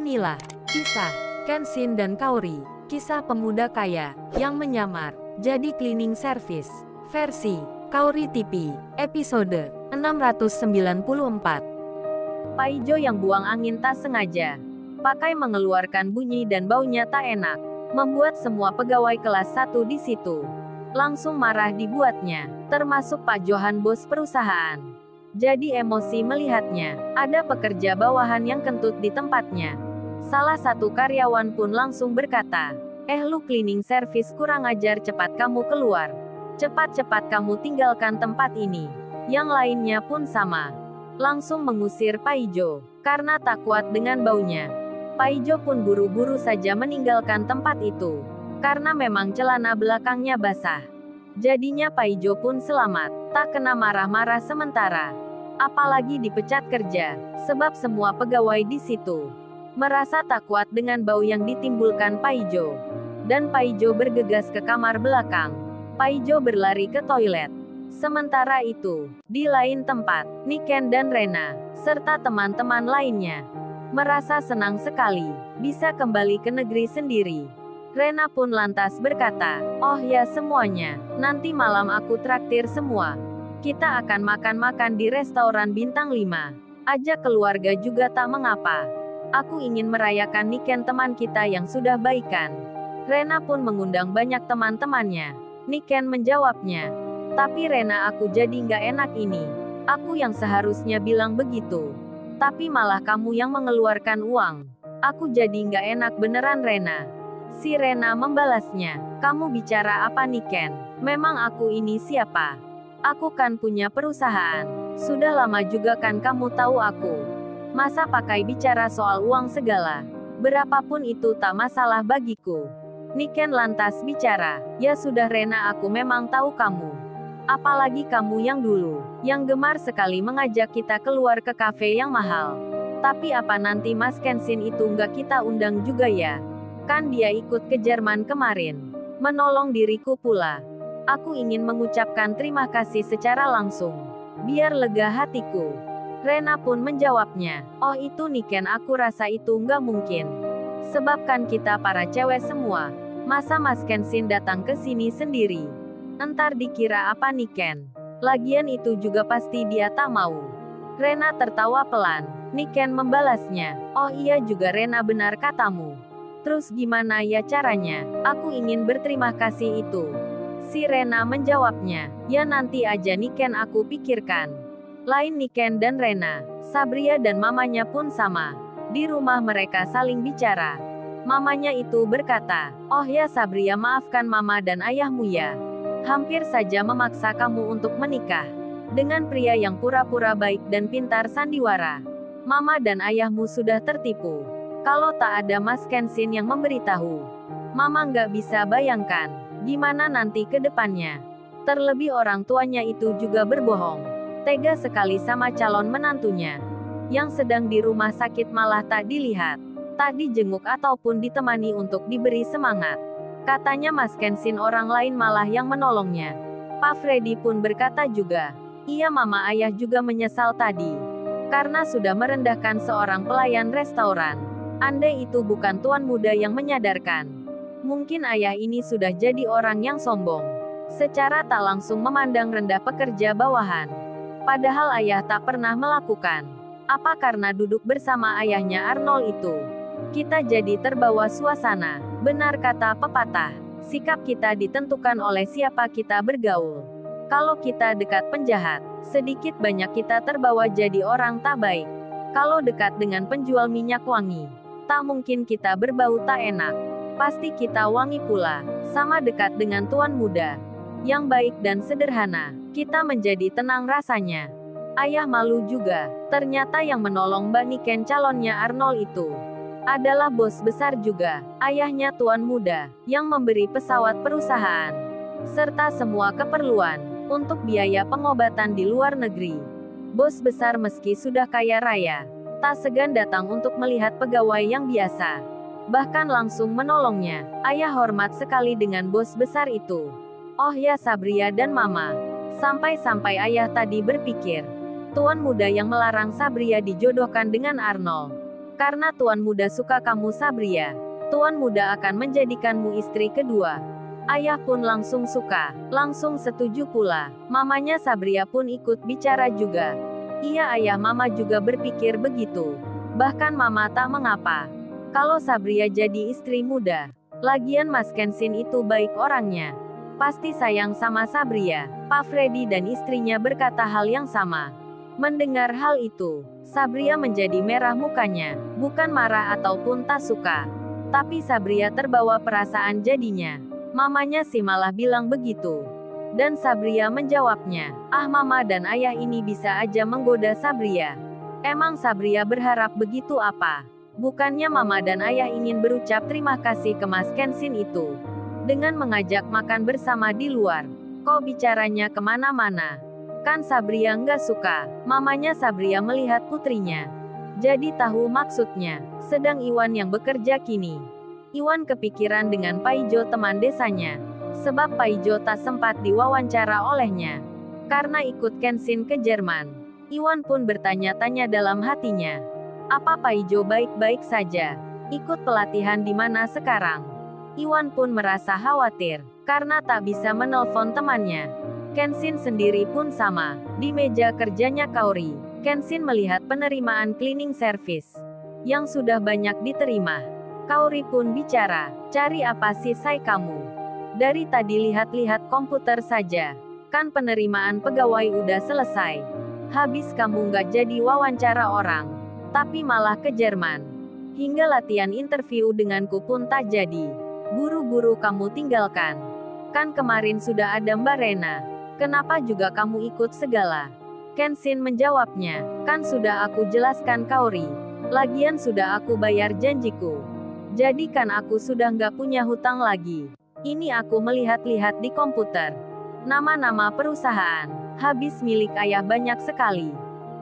Inilah kisah Kenshin dan Kaori, kisah pemuda kaya yang menyamar jadi cleaning service versi Kaori TV, episode 694. Paijo yang buang angin tak sengaja, pakai mengeluarkan bunyi dan baunya tak enak, membuat semua pegawai kelas 1 di situ langsung marah dibuatnya, termasuk Pak Johan, bos perusahaan. Jadi emosi melihatnya, ada pekerja bawahan yang kentut di tempatnya. Salah satu karyawan pun langsung berkata, lu cleaning service kurang ajar, cepat kamu keluar. Cepat-cepat kamu tinggalkan tempat ini. Yang lainnya pun sama. Langsung mengusir Paijo, karena tak kuat dengan baunya. Paijo pun buru-buru saja meninggalkan tempat itu. Karena memang celana belakangnya basah. Jadinya Paijo pun selamat, tak kena marah-marah sementara. Apalagi dipecat kerja, sebab semua pegawai di situ merasa tak kuat dengan bau yang ditimbulkan Paijo. Dan Paijo bergegas ke kamar belakang. Paijo berlari ke toilet. Sementara itu, di lain tempat, Niken dan Rena, serta teman-teman lainnya, merasa senang sekali, bisa kembali ke negeri sendiri. Rena pun lantas berkata, oh ya semuanya, nanti malam aku traktir semua. Kita akan makan-makan di restoran bintang 5. Ajak keluarga juga tak mengapa. Aku ingin merayakan Niken teman kita yang sudah baikan. Rena pun mengundang banyak teman-temannya. Niken menjawabnya, tapi Rena, aku jadi nggak enak ini. Aku yang seharusnya bilang begitu. Tapi malah kamu yang mengeluarkan uang. Aku jadi nggak enak beneran Rena. Si Rena membalasnya, kamu bicara apa Niken? Memang aku ini siapa? Aku kan punya perusahaan. Sudah lama juga kan kamu tahu aku. Masa pakai bicara soal uang segala? Berapapun itu tak masalah bagiku. Niken lantas bicara, ya sudah Rena, aku memang tahu kamu. Apalagi kamu yang dulu, yang gemar sekali mengajak kita keluar ke kafe yang mahal. Tapi apa nanti Mas Kenshin itu nggak kita undang juga ya? Kan dia ikut ke Jerman kemarin. Menolong diriku pula. Aku ingin mengucapkan terima kasih secara langsung. Biar lega hatiku. Rena pun menjawabnya, oh itu Niken, aku rasa itu nggak mungkin. Sebab kan kita para cewek semua. Masa Mas Kenshin datang ke sini sendiri? Entar dikira apa Niken? Lagian itu juga pasti dia tak mau. Rena tertawa pelan. Niken membalasnya, oh iya juga Rena, benar katamu. Terus gimana ya caranya? Aku ingin berterima kasih itu. Si Rena menjawabnya, ya nanti aja Niken, aku pikirkan. Lain Niken dan Rena, Sabria dan mamanya pun sama. Di rumah mereka saling bicara. Mamanya itu berkata, oh ya Sabria, maafkan mama dan ayahmu ya. Hampir saja memaksa kamu untuk menikah dengan pria yang pura-pura baik dan pintar sandiwara. Mama dan ayahmu sudah tertipu. Kalau tak ada Mas Kenshin yang memberitahu, Mama nggak bisa bayangkan gimana nanti ke depannya. Terlebih orang tuanya itu juga berbohong. Tega sekali sama calon menantunya. Yang sedang di rumah sakit malah tak dilihat, tak dijenguk ataupun ditemani untuk diberi semangat. Katanya Mas Kenshin orang lain malah yang menolongnya. Pak Freddy pun berkata juga, iya mama ayah juga menyesal tadi. Karena sudah merendahkan seorang pelayan restoran. Andai itu bukan tuan muda yang menyadarkan, mungkin ayah ini sudah jadi orang yang sombong. Secara tak langsung memandang rendah pekerja bawahan. Padahal ayah tak pernah melakukan. Apa karena duduk bersama ayahnya Arnold itu? Kita jadi terbawa suasana. Benar kata pepatah, sikap kita ditentukan oleh siapa kita bergaul. Kalau kita dekat penjahat, sedikit banyak kita terbawa jadi orang tak baik. Kalau dekat dengan penjual minyak wangi, tak mungkin kita berbau tak enak. Pasti kita wangi pula. Sama dekat dengan tuan muda yang baik dan sederhana, kita menjadi tenang rasanya. Ayah malu juga. Ternyata yang menolong Mbak Niken calonnya Arnold itu adalah bos besar juga. Ayahnya tuan muda yang memberi pesawat perusahaan serta semua keperluan untuk biaya pengobatan di luar negeri. Bos besar meski sudah kaya raya, tak segan datang untuk melihat pegawai yang biasa. Bahkan langsung menolongnya. Ayah hormat sekali dengan bos besar itu. Oh ya Sabria dan mama. Sampai-sampai ayah tadi berpikir, tuan muda yang melarang Sabria dijodohkan dengan Arnold Karena Tuan Muda suka kamu Sabria, Tuan Muda akan menjadikanmu istri kedua. Ayah pun langsung suka, langsung setuju pula. Mamanya Sabria pun ikut bicara juga. Iya, ayah mama juga berpikir begitu. Bahkan mama tak mengapa kalau Sabria jadi istri muda. Lagian Mas Kenshin itu baik orangnya. Pasti sayang sama Sabria. Pak Freddy dan istrinya berkata hal yang sama. Mendengar hal itu, Sabria menjadi merah mukanya. Bukan marah ataupun tak suka. Tapi Sabria terbawa perasaan jadinya. Mamanya sih malah bilang begitu. Dan Sabria menjawabnya, ah mama dan ayah ini bisa aja menggoda Sabria. Emang Sabria berharap begitu apa? Bukannya mama dan ayah ingin berucap terima kasih ke Mas Kenshin itu dengan mengajak makan bersama di luar. Kok bicaranya kemana-mana? Kan Sabria nggak suka. Mamanya Sabria melihat putrinya. Jadi tahu maksudnya. Sedang Iwan yang bekerja kini. Iwan kepikiran dengan Paijo teman desanya. Sebab Paijo tak sempat diwawancara olehnya. Karena ikut Kenshin ke Jerman. Iwan pun bertanya-tanya dalam hatinya. Apa Paijo baik-baik saja? Ikut pelatihan di mana sekarang? Iwan pun merasa khawatir. Karena tak bisa menelpon temannya. Kenshin sendiri pun sama. Di meja kerjanya Kaori, Kenshin melihat penerimaan cleaning service yang sudah banyak diterima. Kaori pun bicara, cari apa sih say kamu? Dari tadi lihat-lihat komputer saja. Kan penerimaan pegawai udah selesai. Habis kamu nggak jadi wawancara orang. Tapi malah ke Jerman. Hingga latihan interview denganku pun tak jadi. Buru-buru kamu tinggalkan. Kan kemarin sudah ada Mbak Rena. Kenapa juga kamu ikut segala? Kenshin menjawabnya, kan sudah aku jelaskan Kaori. Lagian sudah aku bayar janjiku. Jadi kan aku sudah nggak punya hutang lagi. Ini aku melihat-lihat di komputer. Nama-nama perusahaan. Habis milik ayah banyak sekali.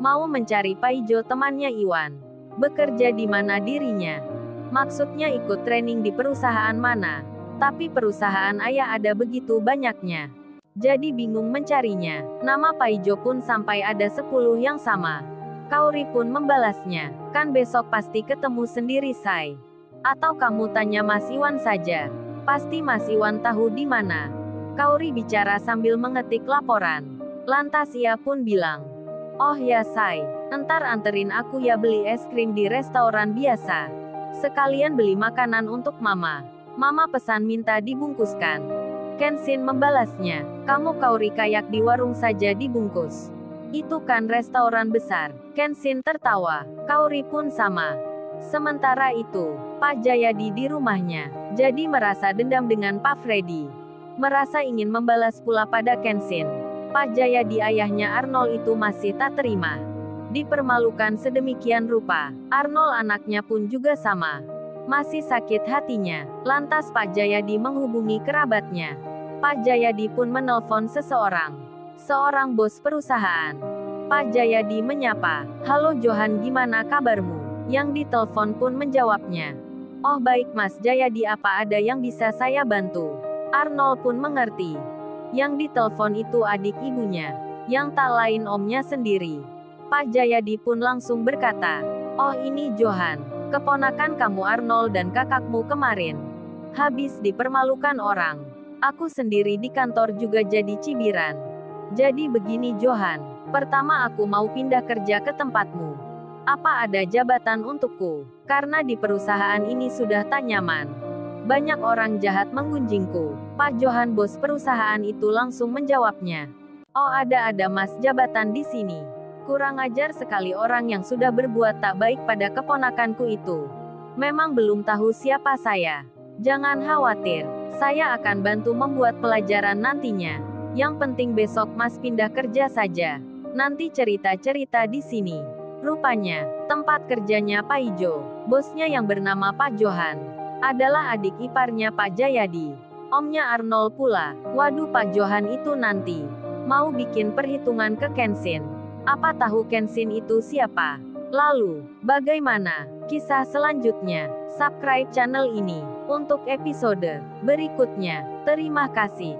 Mau mencari Paijo temannya Iwan. Bekerja di mana dirinya? Maksudnya ikut training di perusahaan mana? Tapi perusahaan ayah ada begitu banyaknya. Jadi bingung mencarinya. Nama Paijo pun sampai ada 10 yang sama. Kaori pun membalasnya. Kan besok pasti ketemu sendiri say. Atau kamu tanya Mas Iwan saja. Pasti Mas Iwan tahu di mana. Kaori bicara sambil mengetik laporan. Lantas ia pun bilang. Oh ya say, entar anterin aku ya beli es krim di restoran biasa. Sekalian beli makanan untuk mama. Mama pesan minta dibungkuskan. Kenshin membalasnya. Kamu Kaori kayak di warung saja dibungkus. Itu kan restoran besar. Kenshin tertawa. Kaori pun sama. Sementara itu, Pak Jayadi di rumahnya, jadi merasa dendam dengan Pak Freddy. Merasa ingin membalas pula pada Kenshin. Pak Jayadi ayahnya Arnold itu masih tak terima. Dipermalukan sedemikian rupa. Arnold anaknya pun juga sama. Masih sakit hatinya. Lantas Pak Jayadi menghubungi kerabatnya. Pak Jayadi pun menelpon seseorang. Seorang bos perusahaan. Pak Jayadi menyapa. Halo Johan, gimana kabarmu? Yang ditelepon pun menjawabnya. Oh baik Mas Jayadi, apa ada yang bisa saya bantu? Arnold pun mengerti. Yang ditelepon itu adik ibunya. Yang tak lain omnya sendiri. Pak Jayadi pun langsung berkata. Oh ini Johan. Keponakan kamu Arnold dan kakakmu kemarin. Habis dipermalukan orang. Aku sendiri di kantor juga jadi cibiran. Jadi begini Johan. Pertama aku mau pindah kerja ke tempatmu. Apa ada jabatan untukku? Karena di perusahaan ini sudah tak nyaman. Banyak orang jahat menggunjingku. Pak Johan bos perusahaan itu langsung menjawabnya. Oh ada mas jabatan di sini. Kurang ajar sekali orang yang sudah berbuat tak baik pada keponakanku itu. Memang belum tahu siapa saya. Jangan khawatir. Saya akan bantu membuat pelajaran nantinya. Yang penting besok mas pindah kerja saja. Nanti cerita-cerita di sini. Rupanya, tempat kerjanya Paijo, bosnya yang bernama Pak Johan, adalah adik iparnya Pak Jayadi. Omnya Arnold pula. Waduh Pak Johan itu nanti mau bikin perhitungan ke Kenshin. Apa tahu Kenshin itu siapa? Lalu, bagaimana kisah selanjutnya? Subscribe channel ini untuk episode berikutnya. Terima kasih.